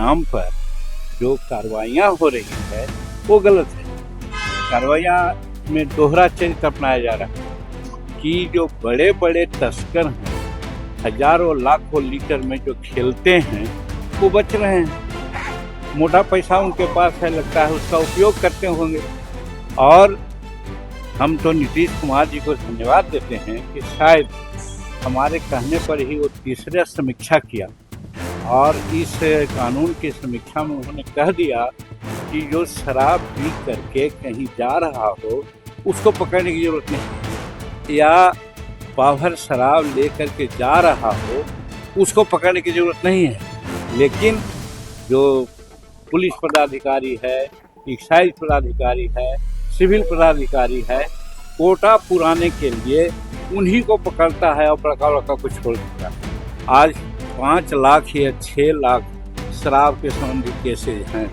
नाम पर जो कार्रवाइयाँ हो रही है वो गलत है। कार्रवाइयाँ में दोहरा चरित्र अपनाया जा रहा है कि जो बड़े बड़े तस्कर हैं, हजारों लाखों लीटर में जो खेलते हैं वो बच रहे हैं। मोटा पैसा उनके पास है, लगता है उसका उपयोग करते होंगे। और हम तो नीतीश कुमार जी को धन्यवाद देते हैं कि शायद हमारे कहने पर ही वो तीसरा समीक्षा किया और इस कानून की समीक्षा में उन्होंने कह दिया कि जो शराब पी करके कहीं जा रहा हो उसको पकड़ने की जरूरत नहीं, या पावर शराब लेकर के जा रहा हो उसको पकड़ने की जरूरत नहीं है। लेकिन जो पुलिस पदाधिकारी है, एक्साइज पदाधिकारी है, सिविल पदाधिकारी है, कोटा पुराने के लिए उन्हीं को पकड़ता है और बड़का बड़का कुछ छोड़ देता है। आज 5 लाख या 6 लाख शराब के संबंधित केसेज हैं।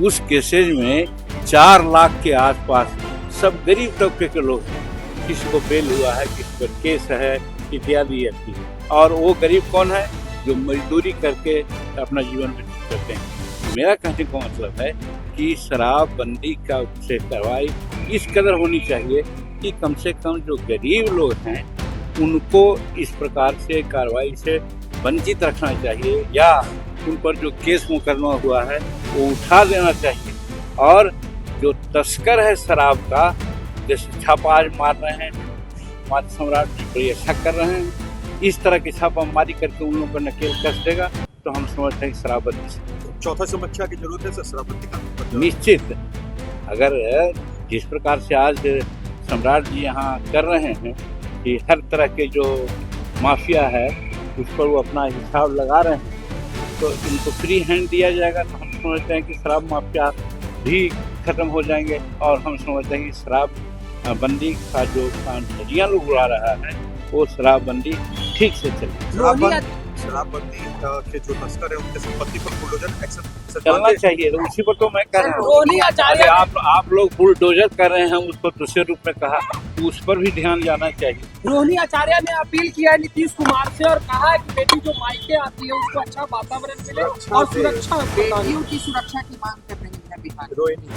उस केसेज में 4 लाख के आसपास सब गरीब तबके के लोग हैं। किसी को बेल हुआ है, किसी पर केस है, इत्यादि। और वो गरीब कौन है? जो मजदूरी करके अपना जीवन व्यतीत करते हैं। मेरा कहने का मतलब है कि शराबबंदी का से कार्रवाई इस कदर होनी चाहिए कि कम से कम जो गरीब लोग हैं उनको इस प्रकार से कार्रवाई से वंचित रखना चाहिए, या उन पर जो केस मुकदमा हुआ है वो उठा देना चाहिए। और जो तस्कर है शराब का, जैसे छापा आज मार रहे हैं, हमारे सम्राट जी बड़ी अच्छा कर रहे हैं, इस तरह की छापामारी करके उन लोगों को नकेल कस देगा तो हम समझते हैं कि शराबबंदी चौथा समीक्षा की जरूरत है सर शराबबंदी का। निश्चित। अगर जिस प्रकार से आज सम्राट जी यहाँ कर रहे हैं कि हर तरह के जो माफिया है उस पर वो अपना हिसाब लगा रहे हैं, तो इनको फ्री हैंड दिया जाएगा तो हम समझते हैं कि शराब माफिया भी खत्म हो जाएंगे। और हम समझते हैं कि शराब बंदी का जो धज्जियां लोग उड़ा रहा है वो शराबबंदी ठीक से चले। शराबबंदी के जो तस्कर है उनके संपत्ति पर बुलडोजर एक्शन चलना चाहिए। तो उसी पर तो मैं कह रहा हूँ, अरे आप लोग बुलडोजर कर रहे हैं, उसको दूसरे रूप में कहा, उस पर भी ध्यान जाना चाहिए। रोहिणी आचार्य ने अपील किया है नीतीश कुमार से और कहा है कि बेटी जो मायके आती है उसको अच्छा वातावरण मिले और सुरक्षा, बेटियों की सुरक्षा की मांग कर रही है बिहार।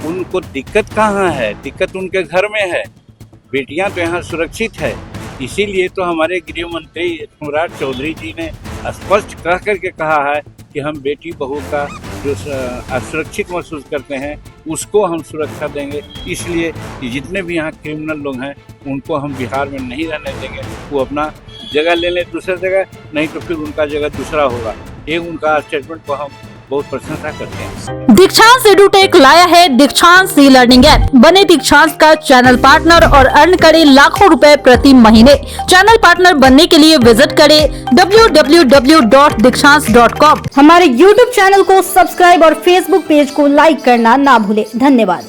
उनको दिक्कत कहाँ है? दिक्कत उनके घर में है। बेटियां तो यहाँ सुरक्षित है। इसीलिए तो हमारे गृह मंत्री सम्राट चौधरी जी ने स्पष्ट कह करके कहा है कि हम बेटी बहू का जो असुरक्षित महसूस करते हैं उसको हम सुरक्षा देंगे। इसलिए कि जितने भी यहाँ क्रिमिनल लोग हैं उनको हम बिहार में नहीं रहने देंगे। वो अपना जगह ले लें दूसरी जगह, नहीं तो फिर उनका जगह दूसरा होगा। ये उनका स्टेटमेंट को हम बहुत प्रशंसा करते हैं। दीक्षांत एडुटेक लाया है दीक्षांत सी लर्निंग ऐप। बने दीक्षांत का चैनल पार्टनर और अर्न करें लाखों रुपए प्रति महीने। चैनल पार्टनर बनने के लिए विजिट करें www.dikshans.com। हमारे YouTube चैनल को सब्सक्राइब और Facebook पेज को लाइक करना ना भूले। धन्यवाद।